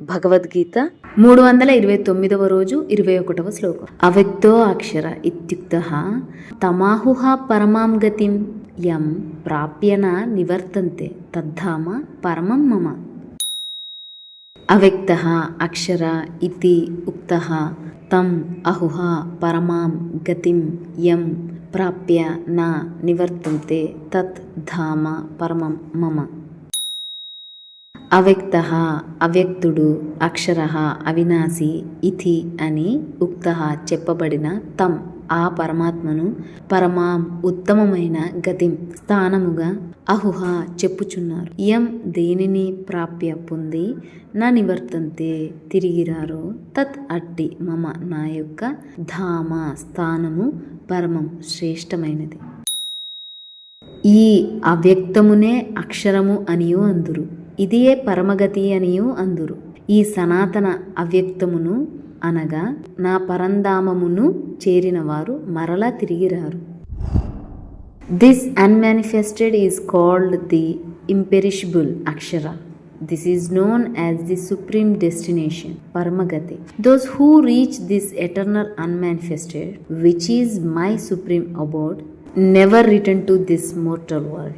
భగవద్గీత 329వ రోజు 21వ శ్లోకం. అవ్యక్తో అక్షర ఇత్యుక్తః తమాహుః పరమాం గతిం యం ప్రాప్యన నివర్తంతే తద్ధామ పరమం మమ. అవ్యక్తః అక్షర ఇతి ఉక్తః తం అహుః పరమాం గతిం యం ప్రాప్య న నివర్తంతే తత్ ధామ పరమం మమ. అవ్యక్తః అవ్యక్తుడు, అక్షరః అవినాశి, ఇతి అని ఉక్తః చెప్పబడిన తం ఆ పరమాత్మను, పరమాం ఉత్తమమైన గతిం స్థానముగా, అహుః చెప్పుచున్నారు. యం దేనిని ప్రాప్య పొంది, నా నివర్తంతే తిరిగిరారో, తత్ అట్టి మమ నా యొక్క ధామ స్థానము పరమం శ్రేష్టమైనది. ఈ అవ్యక్తమునే అక్షరము అనియు అందురు, ఇదియే పరమగతి అనియు అందురు. ఈ సనాతన అవ్యక్తమును అనగా నా పరంధామమును చేరిన వారు మరలా తిరిగిరారు. This unmanifested is called the imperishable akshara. This is known as the supreme destination, Paramagati. Those who reach this eternal unmanifested, which is my supreme abode, never return to this mortal world.